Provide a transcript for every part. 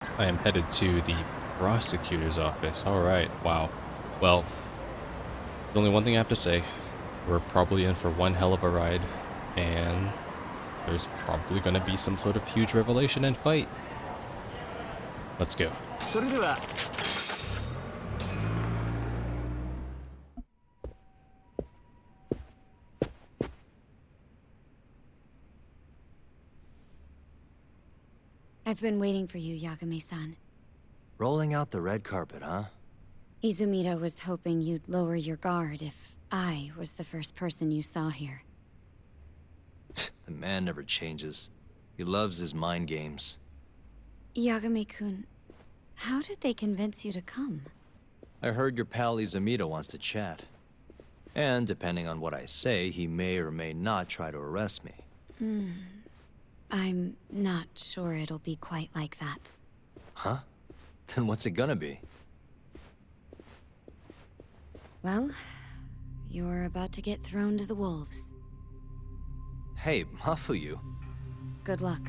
I am headed to the prosecutor's office. Alright, wow. Well, there's only one thing I have to say. We're probably in for one hell of a ride, and there's probably gonna be some sort of huge revelation and fight. Let's go. I've been waiting for you, Yagami-san. Rolling out the red carpet, huh? Izumida was hoping you'd lower your guard if I was the first person you saw here. The man never changes. He loves his mind games. Yagami-kun, how did they convince you to come? I heard your pal Izumida wants to chat. And depending on what I say, he may or may not try to arrest me. I'm not sure it'll be quite like that. Huh? Then what's it gonna be? Well, you're about to get thrown to the wolves. Hey, Mafuyu. Good luck.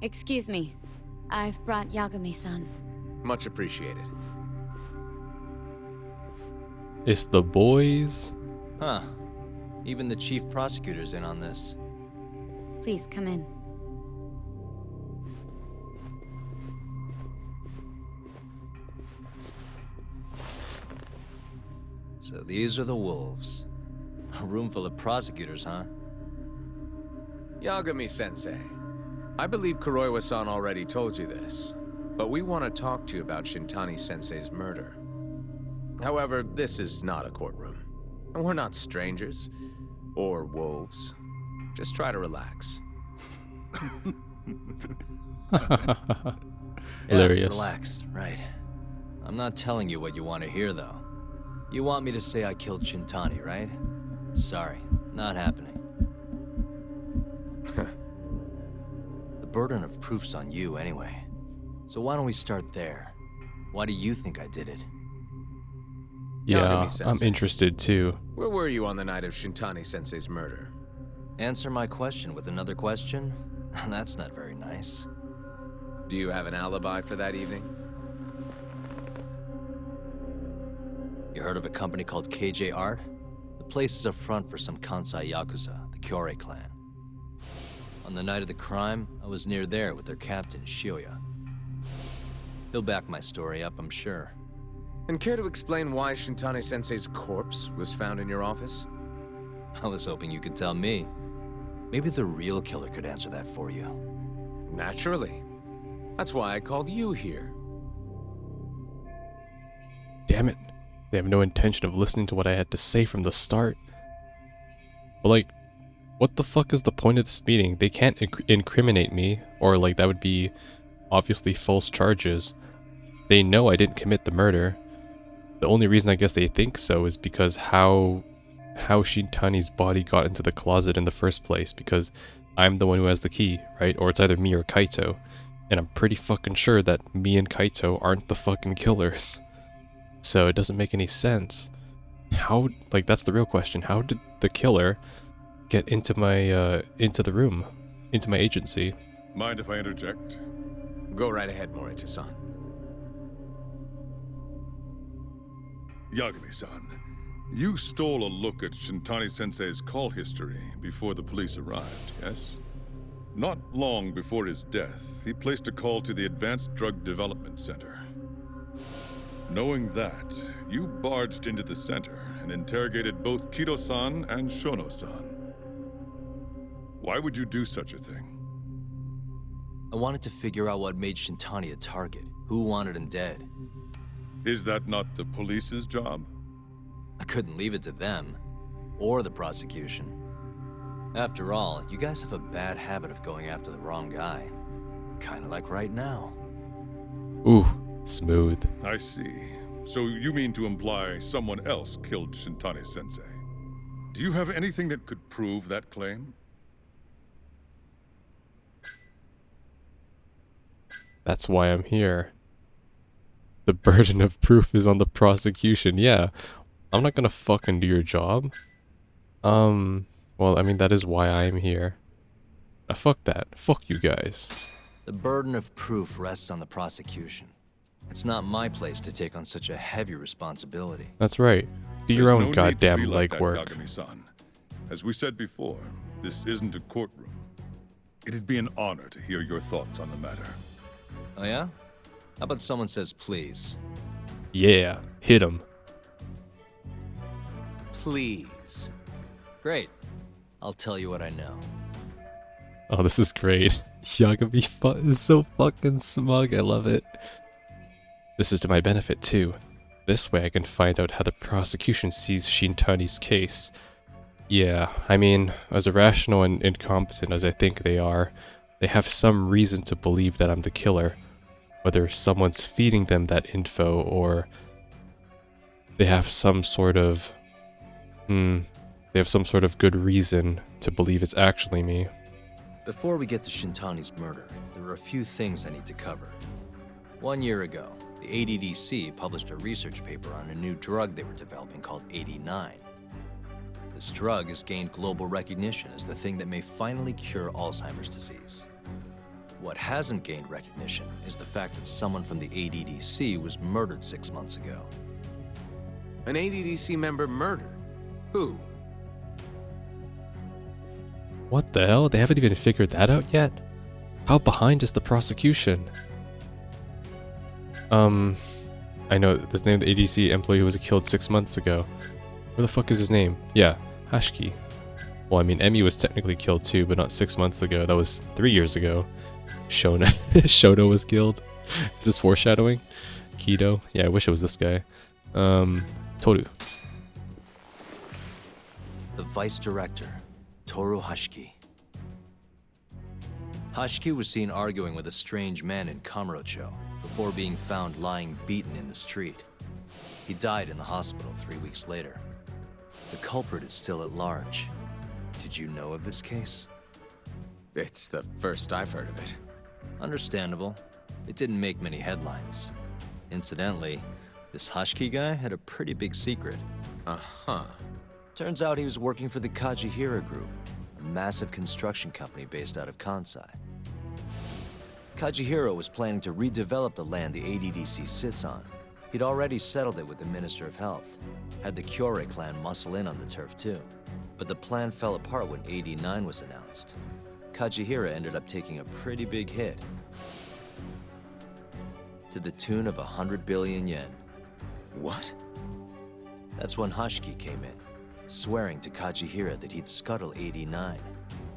Excuse me. I've brought Yagami-san. Much appreciated. It's the boys. Huh. Even the chief prosecutor's in on this. Please come in. So these are the wolves. A room full of prosecutors, huh? Yagami-sensei, I believe Kuroiwa-san already told you this, but we want to talk to you about Shintani-sensei's murder. However, this is not a courtroom. And we're not strangers. Or wolves. Just try to relax. Hilarious. Relax, right. I'm not telling you what you want to hear, though. You want me to say I killed Shintani, right? Sorry, not happening. The burden of proof's on you, anyway. So why don't we start there? Why do you think I did it? Yeah, Yagami-sensei. I'm interested too. Where were you on the night of Shintani-sensei's murder? Answer my question with another question? That's not very nice. Do you have an alibi for that evening? You heard of a company called KJ Art? The place is a front for some Kansai Yakuza, the Kyorei clan. On the night of the crime, I was near there with their captain, Shioya. He'll back my story up, I'm sure. And care to explain why Shintani-sensei's corpse was found in your office? I was hoping you could tell me. Maybe the real killer could answer that for you. Naturally. That's why I called you here. Damn it. They have no intention of listening to what I had to say from the start. But like, what the fuck is the point of this meeting? They can't incriminate me, or like that would be obviously false charges. They know I didn't commit the murder. The only reason I guess they think so is because how Shintani's body got into the closet in the first place, because I'm the one who has the key, right? Or it's either me or Kaito. And I'm pretty fucking sure that me and Kaito aren't the fucking killers. So it doesn't make any sense. How, like, that's the real question. How did the killer get into my, into the room? Into my agency? Mind if I interject? Go right ahead, Morita-san. Yagami-san, you stole a look at Shintani-sensei's call history before the police arrived, yes? Not long before his death, he placed a call to the Advanced Drug Development Center. Knowing that, you barged into the center and interrogated both Kido-san and Shono-san. Why would you do such a thing? I wanted to figure out what made Shintani a target. Who wanted him dead? Is that not the police's job? I couldn't leave it to them. Or the prosecution. After all, you guys have a bad habit of going after the wrong guy. Kinda like right now. Ooh, smooth. I see. So you mean to imply someone else killed Shintani-sensei? Do you have anything that could prove that claim? That's why I'm here. The burden of proof is on the prosecution. Yeah, I'm not gonna fucking do your job. Well, I mean, that is why I'm here. Fuck that. Fuck you guys. The burden of proof rests on the prosecution. It's not my place to take on such a heavy responsibility. That's right. Do your There's own no need to goddamn be like that, legwork. Kagami-san. As we said before, this isn't a courtroom. It'd be an honor to hear your thoughts on the matter. Oh yeah? How about someone says please? Yeah, hit him. Please. Great. I'll tell you what I know. Oh, this is great. Yagami is so fucking smug. I love it. This is to my benefit too. This way I can find out how the prosecution sees Shintani's case. Yeah, I mean, as irrational and incompetent as I think they are, they have some reason to believe that I'm the killer. Whether someone's feeding them that info or they have some sort of good reason to believe it's actually me. Before we get to Shintani's murder, there are a few things I need to cover. 1 year ago, the ADDC published a research paper on a new drug they were developing called 89. This drug has gained global recognition as the thing that may finally cure Alzheimer's disease. What hasn't gained recognition is the fact that someone from the ADDC was murdered 6 months ago. An ADDC member murdered? Who? What the hell? They haven't even figured that out yet? How behind is the prosecution? I know the name of the ADC employee who was killed 6 months ago. Where the fuck is his name? Yeah, Hashki. Well, I mean, Emi was technically killed too, but not 6 months ago. That was 3 years ago. Shono was killed. Is this foreshadowing? Kido? Yeah, I wish it was this guy. Toru. The vice director, Toru Hashiki. Hashiki was seen arguing with a strange man in Kamurocho before being found lying beaten in the street. He died in the hospital 3 weeks later. The culprit is still at large. Did you know of this case? It's the first I've heard of it. Understandable. It didn't make many headlines. Incidentally, this Hashiki guy had a pretty big secret. Uh-huh. Turns out he was working for the Kajihira Group, a massive construction company based out of Kansai. Kajihira was planning to redevelop the land the ADDC sits on. He'd already settled it with the Minister of Health, had the Kyorei clan muscle in on the turf too. But the plan fell apart when 89 was announced. Kajihira ended up taking a pretty big hit, to the tune of 100 billion yen. What? That's when Hashiki came in, swearing to Kajihira that he'd scuttle 89,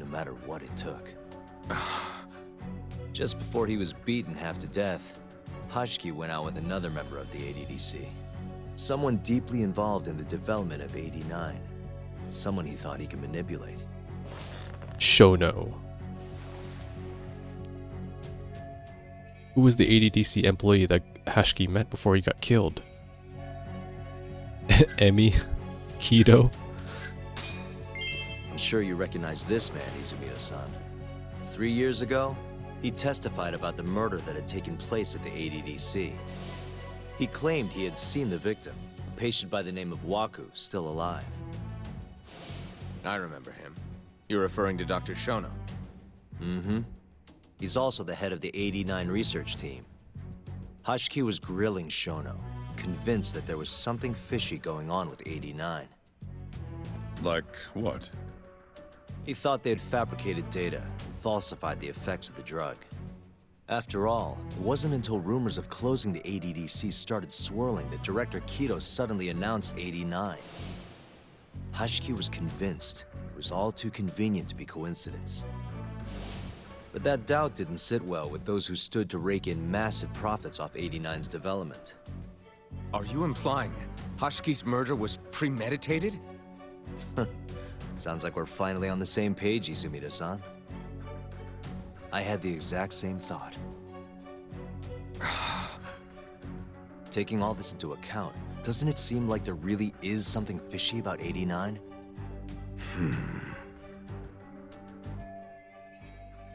no matter what it took. Just before he was beaten half to death, Hashiki went out with another member of the ADDC. Someone deeply involved in the development of 89. Someone he thought he could manipulate. Shono. Who was the ADDC employee that Hashiki met before he got killed? Emi? Kido? I'm sure you recognize this man, Izumida-san. 3 years ago, he testified about the murder that had taken place at the ADDC. He claimed he had seen the victim, a patient by the name of Waku, still alive. I remember him. You're referring to Dr. Shono. Mm-hmm. He's also the head of the 89 research team. Hashiki was grilling Shono, convinced that there was something fishy going on with 89. Like what? He thought they had fabricated data and falsified the effects of the drug. After all, it wasn't until rumors of closing the ADDC started swirling that Director Kido suddenly announced 89. Hashiki was convinced it was all too convenient to be coincidence. But that doubt didn't sit well with those who stood to rake in massive profits off 89's development. Are you implying Hashiki's murder was premeditated? Sounds like we're finally on the same page, Izumida-san. I had the exact same thought. Taking all this into account, doesn't it seem like there really is something fishy about 89?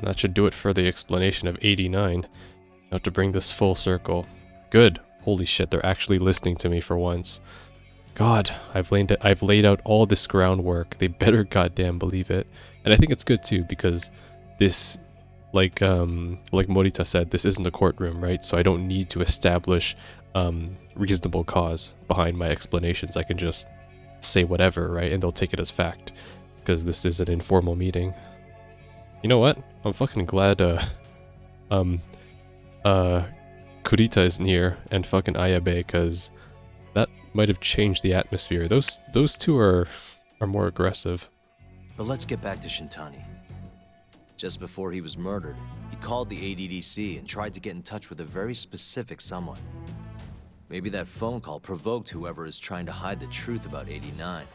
That should do it for the explanation of 89. Now to bring this full circle. Good. Holy shit, they're actually listening to me for once. God, I've laid out all this groundwork. They better goddamn believe it. And I think it's good too, because this like Morita said, this isn't a courtroom, right? So I don't need to establish reasonable cause behind my explanations. I can just say whatever, right? And they'll take it as fact, because this is an informal meeting. You know what? I'm fucking glad Kurita isn't here and fucking Ayabe, because that might have changed the atmosphere. Those two are more aggressive. But let's get back to Shintani. Just before he was murdered, he called the ADDC and tried to get in touch with a very specific someone. Maybe that phone call provoked whoever is trying to hide the truth about 89.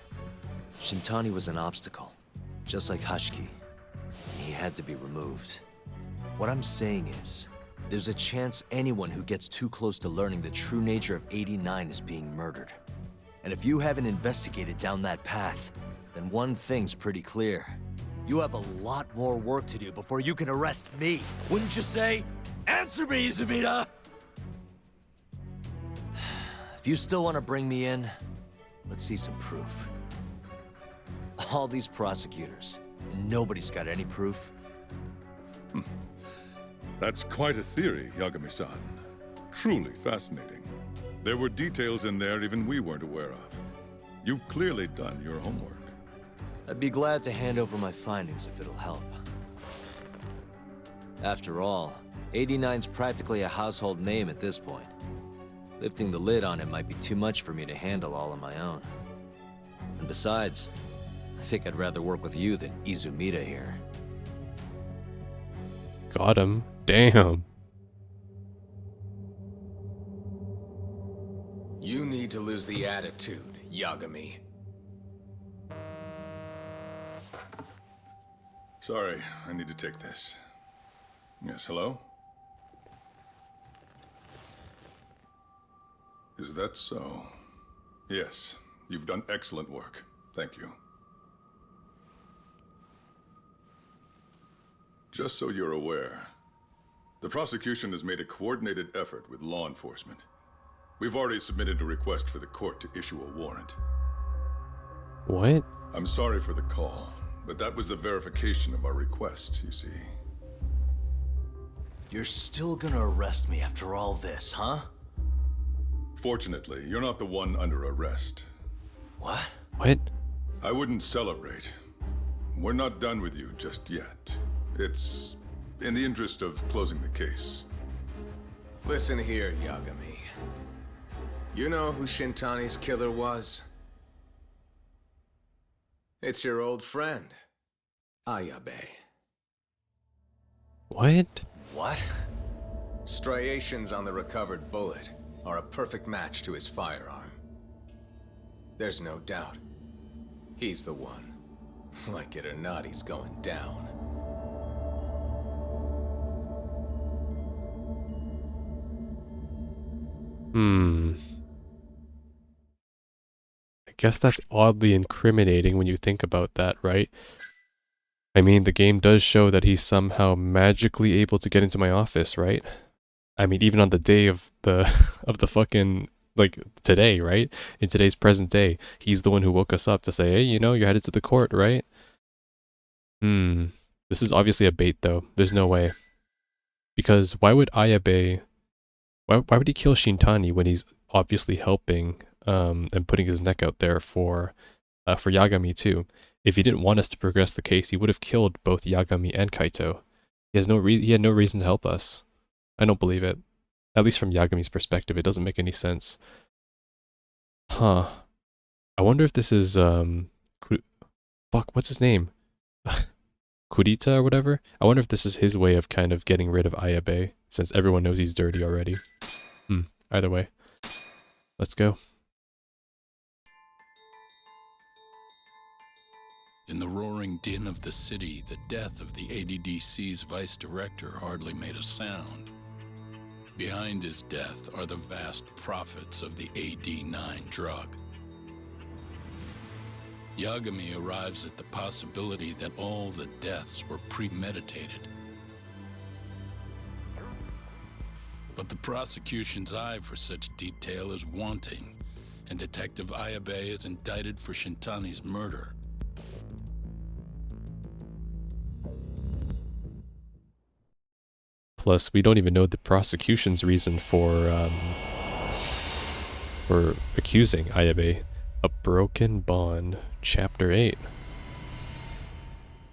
Shintani was an obstacle, just like Hashiki. He had to be removed. What I'm saying is, there's a chance anyone who gets too close to learning the true nature of 89 is being murdered. And if you haven't investigated down that path, then one thing's pretty clear. You have a lot more work to do before you can arrest me. Wouldn't you say? Answer me, Izumida! If you still want to bring me in, let's see some proof. All these prosecutors, and nobody's got any proof. That's quite a theory, Yagami-san. Truly fascinating. There were details in there even we weren't aware of. You've clearly done your homework. I'd be glad to hand over my findings if it'll help. After all, 89's practically a household name at this point. Lifting the lid on it might be too much for me to handle all on my own. And besides, I think I'd rather work with you than Izumida here. Got him. Damn. You need to lose the attitude, Yagami. Sorry, I need to take this. Yes, hello? Is that so? Yes, you've done excellent work. Thank you. Just so you're aware, the prosecution has made a coordinated effort with law enforcement. We've already submitted a request for the court to issue a warrant. What? I'm sorry for the call, but that was the verification of our request, you see. You're still gonna arrest me after all this, huh? Fortunately, you're not the one under arrest. What? What? I wouldn't celebrate. We're not done with you just yet. It's in the interest of closing the case. Listen here, Yagami. You know who Shintani's killer was? It's your old friend, Ayabe. What? What? Striations on the recovered bullet are a perfect match to his firearm. There's no doubt. He's the one. Like it or not, he's going down. I guess that's oddly incriminating when you think about that, right? I mean, the game does show that he's somehow magically able to get into my office, right? I mean, even on the day of the fucking, like, today, right? In today's present day, he's the one who woke us up to say, hey, you know, you're headed to the court, right? This is obviously a bait, though. There's no way. Because why would Ayabe... Why would he kill Shintani when he's obviously helping and putting his neck out there for Yagami too? If he didn't want us to progress the case, he would have killed both Yagami and Kaito. He had no reason to help us. I don't believe it. At least from Yagami's perspective, it doesn't make any sense. Huh. I wonder if this is fuck, what's his name? Kurita or whatever? I wonder if this is his way of kind of getting rid of Ayabe, since everyone knows he's dirty already. Either way. Let's go. In the roaring din of the city, the death of the ADDC's vice director hardly made a sound. Behind his death are the vast profits of the AD9 drug. Yagami arrives at the possibility that all the deaths were premeditated. But the prosecution's eye for such detail is wanting, and Detective Ayabe is indicted for Shintani's murder. Plus, we don't even know the prosecution's reason for accusing Ayabe. A broken bond, Chapter 8.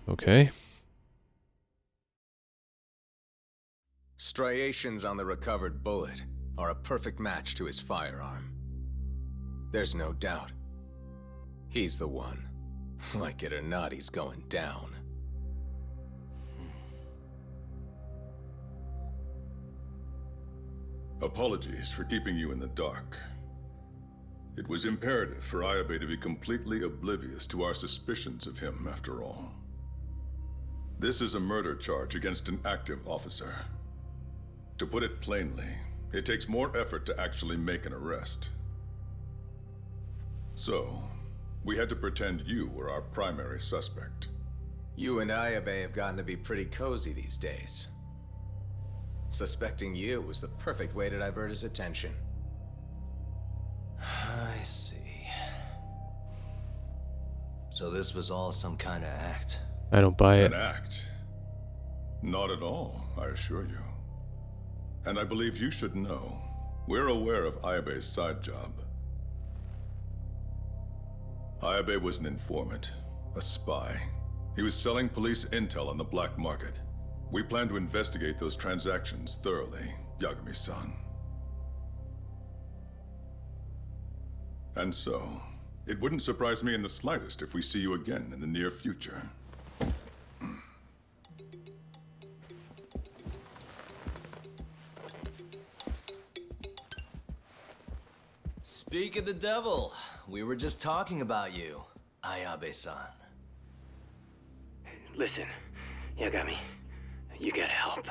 Okay. Striations on the recovered bullet are a perfect match to his firearm. There's no doubt. He's the one. Like it or not, he's going down. Apologies for keeping you in the dark. It was imperative for Ayabe to be completely oblivious to our suspicions of him, after all. This is a murder charge against an active officer. To put it plainly, it takes more effort to actually make an arrest. So, we had to pretend you were our primary suspect. You and Ayabe have gotten to be pretty cozy these days. Suspecting you was the perfect way to divert his attention. I see. So this was all some kind of act. I don't buy it. An act? Not at all, I assure you. And I believe you should know. We're aware of Ayabe's side job. Ayabe was an informant, a spy. He was selling police intel on the black market. We plan to investigate those transactions thoroughly, Yagami-san. And so, it wouldn't surprise me in the slightest if we see you again in the near future. Speak of the devil, we were just talking about you, Ayabe-san. Listen, Yagami, you gotta help.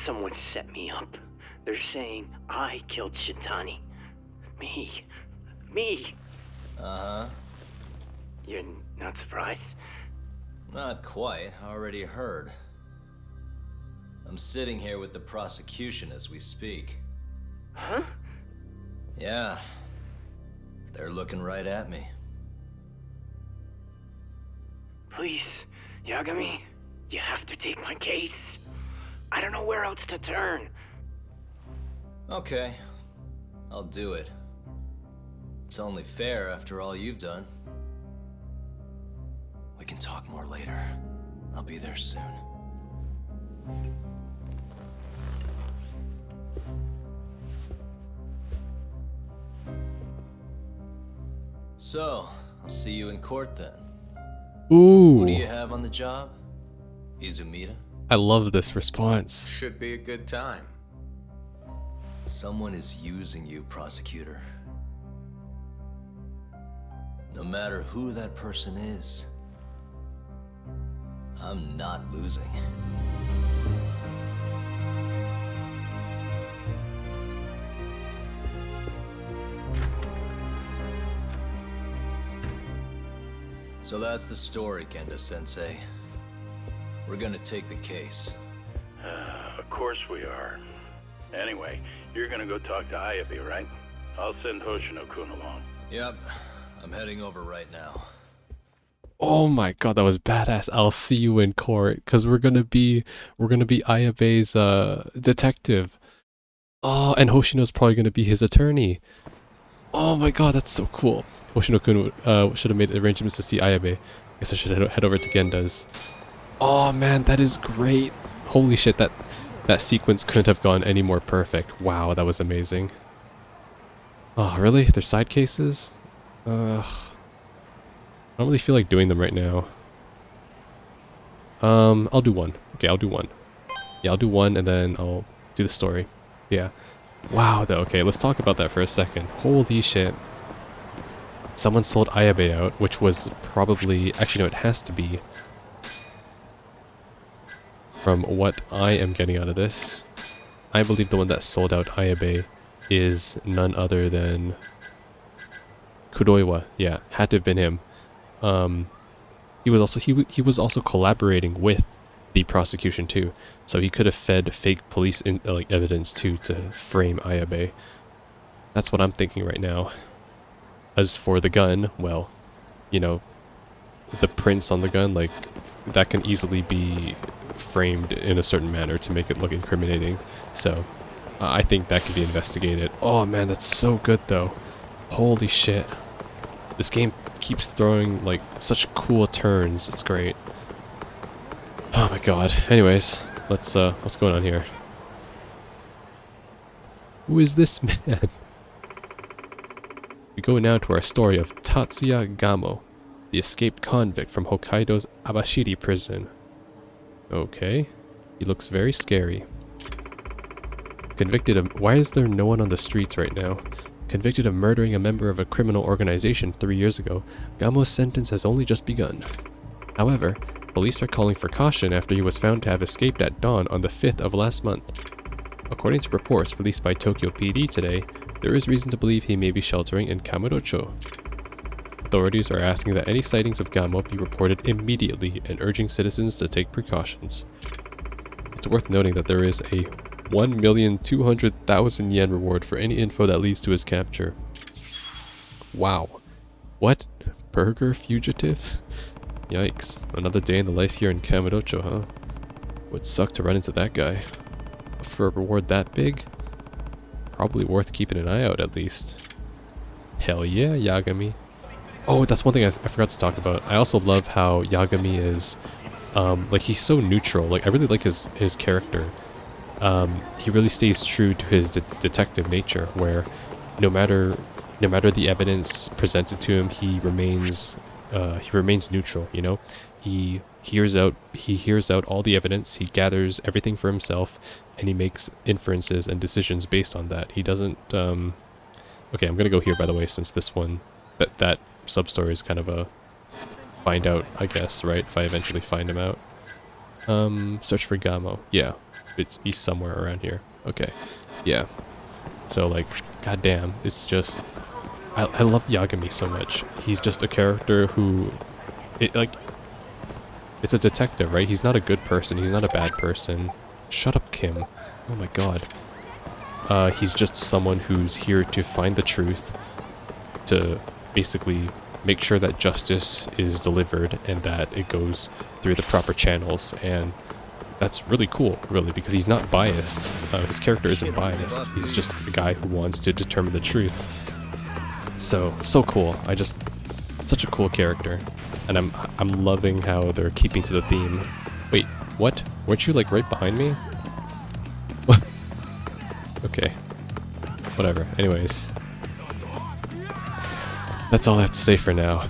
Someone set me up. They're saying I killed Shintani. Me. Uh-huh. You're not surprised? Not quite, already heard. I'm sitting here with the prosecution as we speak. Huh? Yeah. They're looking right at me. Please, Yagami, you have to take my case. I don't know where else to turn. Okay. I'll do it. It's only fair after all you've done. We can talk more later. I'll be there soon. So, I'll see you in court then. Ooh. Who do you have on the job? Izumida? I love this response. Should be a good time. Someone is using you, prosecutor. No matter who that person is, I'm not losing. So that's the story, Kenda-sensei. We're gonna take the case. Of course we are. Anyway, you're gonna go talk to Ayabe, right? I'll send Hoshino-kun along. Yep, I'm heading over right now. Oh my god, that was badass. I'll see you in court, cause we're gonna be Ayabe's detective. Oh, and Hoshino's probably gonna be his attorney. Oh my god, that's so cool. Hoshino-kun should have made arrangements to see Ayabe. I guess I should head over to Genda's. Oh man, that is great. Holy shit, that sequence couldn't have gone any more perfect. Wow, that was amazing. Oh, really? They're side cases? I don't really feel like doing them right now. I'll do one. Okay, I'll do one. Yeah, I'll do one and then I'll do the story. Yeah. Wow, okay, let's talk about that for a second. Holy shit. Someone sold Ayabe out, which was probably... Actually, no, it has to be. From what I am getting out of this, I believe the one that sold out Ayabe is none other than Kuroiwa. Yeah, had to have been him. He was also collaborating with the prosecution too, so he could have fed fake police evidence too to frame Ayabe. That's what I'm thinking right now. As for the gun, well, you know, the prints on the gun, like, that can easily be framed in a certain manner to make it look incriminating. So I think that could be investigated. Oh man, that's so good though. Holy shit. This game keeps throwing like such cool turns. It's great. Oh my god. Anyways, what's going on here? Who is this man? We go now to our story of Tatsuya Gamo, the escaped convict from Hokkaido's Abashiri prison. Okay. He looks very scary. Convicted of— why is there no one on the streets right now? Convicted of murdering a member of a criminal organization 3 years ago, Gamo's sentence has only just begun. However, police are calling for caution after he was found to have escaped at dawn on the 5th of last month. According to reports released by Tokyo PD today, there is reason to believe he may be sheltering in Kamurocho. Authorities are asking that any sightings of Gamo be reported immediately and urging citizens to take precautions. It's worth noting that there is a 1,200,000 yen reward for any info that leads to his capture. Wow. What? Burger fugitive? Yikes. Another day in the life here in Kamurocho, huh? Would suck to run into that guy. But for a reward that big? Probably worth keeping an eye out at least. Hell yeah, Yagami. Oh, that's one thing I forgot to talk about. I also love how Yagami is, like he's so neutral. Like I really like his character. He really stays true to his detective nature, where no matter the evidence presented to him, he remains neutral. You know, he hears out all the evidence, he gathers everything for himself, and he makes inferences and decisions based on that. He doesn't. Okay, I'm gonna go here by the way, since this one that sub story is kind of a find out, I guess, right? If I eventually find him out. Search for Gamo. Yeah, he's somewhere around here. Okay, yeah. So like, goddamn, it's just, I love Yagami so much. He's just a character who, it's a detective, right? He's not a good person. He's not a bad person. Shut up, Kim. Oh my god. He's just someone who's here to find the truth, to basically make sure that justice is delivered and that it goes through the proper channels, and that's really cool, really, because he's not biased. His character isn't biased. He's just a guy who wants to determine the truth. So cool. Such a cool character, and I'm loving how they're keeping to the theme. Wait, what? Weren't you like right behind me? What? Okay. Whatever. Anyways. That's all I have to say for now.